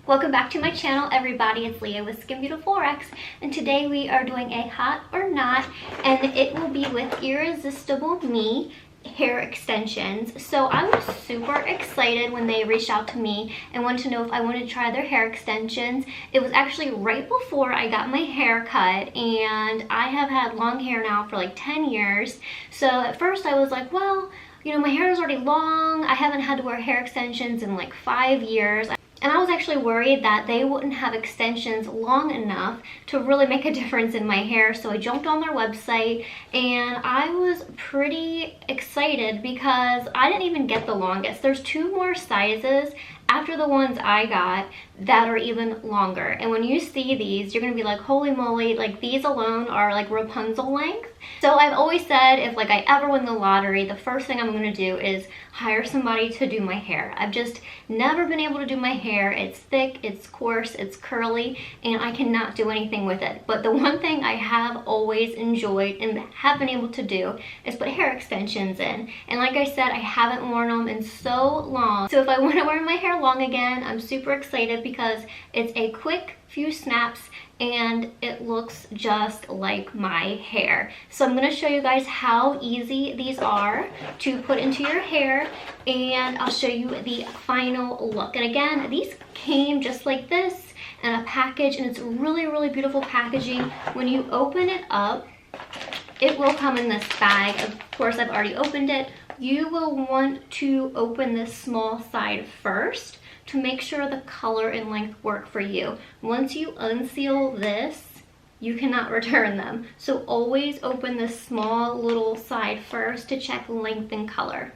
Welcome back to my channel, everybody. It's Leah with Skin Beautiful Rex, and today we are doing a hot or not, and it will be with Irresistible Me hair extensions. So I was super excited when they reached out to me and wanted to know if I wanted to try their hair extensions. It was actually right before I got my hair cut, and I have had long hair now for like 10 years. So at first I was like, well, you know, my hair is already long. I haven't had to wear hair extensions in like 5 years. And I was actually worried that they wouldn't have extensions long enough to really make a difference in my hair. So I jumped on their website and I was pretty excited because I didn't even get the longest. There's 2 more sizes after the ones I got that are even longer. And when you see these, you're gonna be like, holy moly, like these alone are like Rapunzel length. So I've always said if like I ever win the lottery, the first thing I'm gonna do is hire somebody to do my hair. I've just never been able to do my hair. It's thick, it's coarse, it's curly, and I cannot do anything with it. But the one thing I have always enjoyed and have been able to do is put hair extensions in. And like I said, I haven't worn them in so long. So if I want to wear my hair long again, I'm super excited because it's a quick few snaps and it looks just like my hair. So I'm going to show you guys how easy these are to put into your hair, and I'll show you the final look. And again, these came just like this in a package, and it's really beautiful packaging. When you open it up, it will come in this bag. Of course, I've already opened it. You will want to open this small side first to make sure the color and length work for you. Once you unseal this, you cannot return them. So always open this small little side first to check length and color.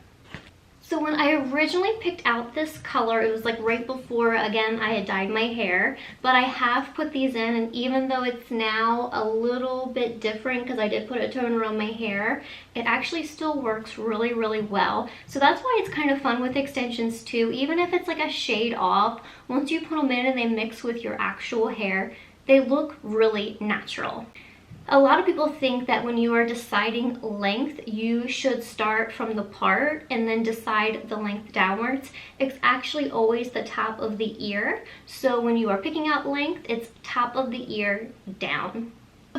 So when I originally picked out this color, it was like right before, again, I had dyed my hair, but I have put these in, and even though it's now a little bit different because I did put a toner on my hair, it actually still works really well. So that's why it's kind of fun with extensions too. Even if it's like a shade off, once you put them in and they mix with your actual hair, they look really natural. A lot of people think that when you are deciding length, you should start from the part and then decide the length downwards. It's actually always the top of the ear. So when you are picking out length, it's top of the ear down.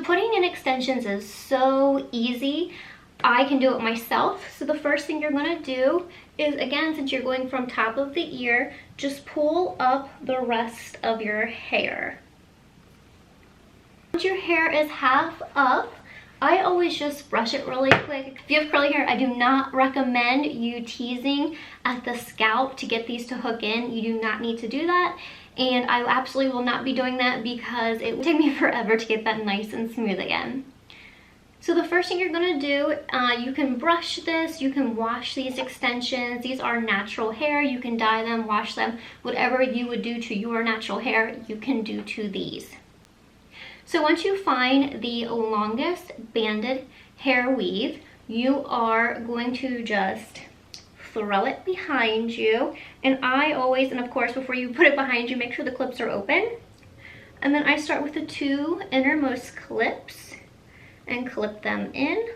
Putting in extensions is so easy. I can do it myself. So the first thing you're going to do is, again, since you're going from top of the ear, just pull up the rest of your hair. Once your hair is half up, I always just brush it really quick. If you have curly hair, I do not recommend you teasing at the scalp to get these to hook in. You do not need to do that, and I absolutely will not be doing that because it will take me forever to get that nice and smooth again. So the first thing you're going to do, you can brush this, you can wash these extensions. These are natural hair. You can dye them, wash them. Whatever you would do to your natural hair, you can do to these. So once you find the longest banded hair weave, you are going to just throw it behind you. And I always, and of course before you put it behind you, make sure the clips are open. And then I start with the 2 innermost clips and clip them in.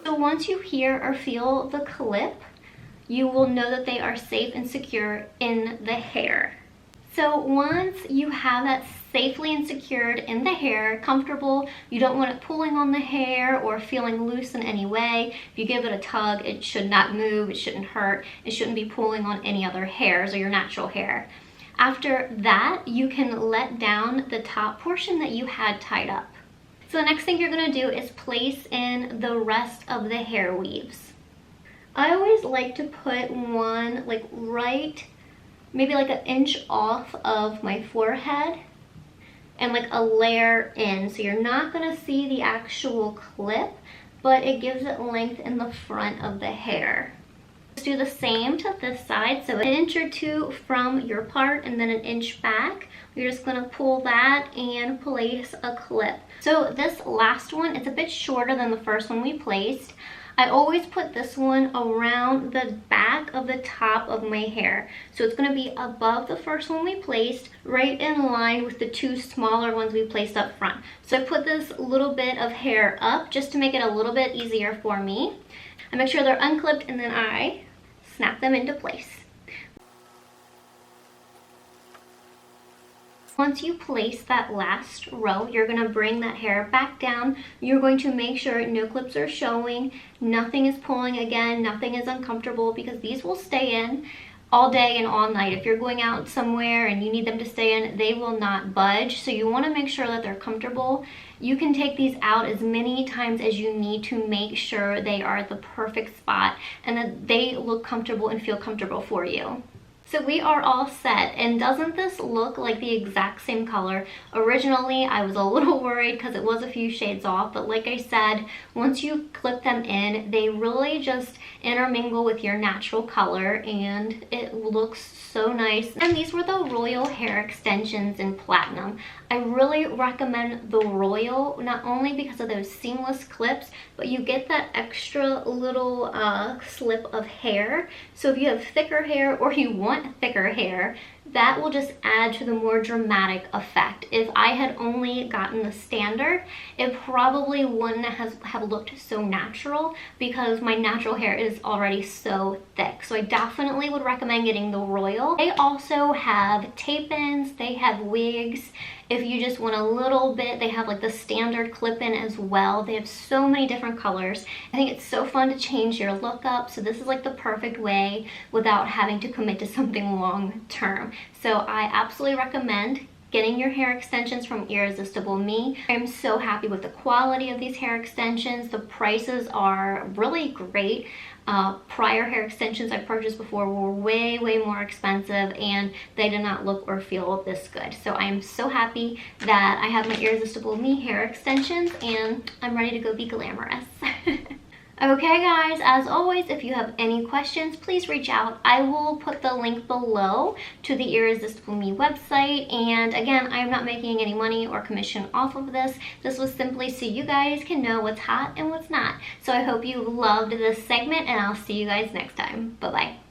So once you hear or feel the clip, you will know that they are safe and secure in the hair. So once you have that safely and secured in the hair, comfortable, you don't want it pulling on the hair or feeling loose in any way. If you give it a tug, it should not move, it shouldn't hurt, it shouldn't be pulling on any other hairs or your natural hair. After that, you can let down the top portion that you had tied up. So the next thing you're going to do is place in the rest of the hair weaves. I always like to put one like right, maybe like 1 inch off of my forehead and like a layer in. So you're not going to see the actual clip, but it gives it length in the front of the hair. Just do the same to this side. So 1 inch or 2 from your part and then 1 inch back. You're just going to pull that and place a clip. So this last one, it's a bit shorter than the first one we placed. I always put this one around the back of the top of my hair. So it's going to be above the first one we placed, right in line with the 2 smaller ones we placed up front. So I put this little bit of hair up just to make it a little bit easier for me. I make sure they're unclipped, and then I snap them into place. Once you place that last row, you're going to bring that hair back down. You're going to make sure no clips are showing, nothing is pulling again, nothing is uncomfortable, because these will stay in all day and all night. If you're going out somewhere and you need them to stay in, they will not budge. So you want to make sure that they're comfortable. You can take these out as many times as you need to make sure they are at the perfect spot and that they look comfortable and feel comfortable for you. So we are all set, and doesn't this look like the exact same color? Originally, I was a little worried because it was a few shades off, but like I said, once you clip them in, they really just intermingle with your natural color and it looks so nice. And these were the Royal hair extensions in platinum. I really recommend the Royal, not only because of those seamless clips, but you get that extra little slip of hair. So if you have thicker hair or you want thicker hair, that will just add to the more dramatic effect. If I had only gotten the standard, it probably wouldn't have looked so natural because my natural hair is already so thick. So I definitely would recommend getting the Royal. They also have tape-ins, they have wigs. If you just want a little bit, they have like the standard clip-in as well. They have so many different colors. I think it's so fun to change your look up. So this is like the perfect way without having to commit to something long term. So I absolutely recommend getting your hair extensions from Irresistible Me. I'm so happy with the quality of these hair extensions. The prices are really great. Prior hair extensions I purchased before were way more expensive and they did not look or feel this good. So I am so happy that I have my Irresistible Me hair extensions and I'm ready to go be glamorous. Okay guys, as always, if you have any questions, please reach out. I will put the link below to the Irresistible Me website. And again, I'm not making any money or commission off of this. This was simply so you guys can know what's hot and what's not. So I hope you loved this segment and I'll see you guys next time. Bye-bye.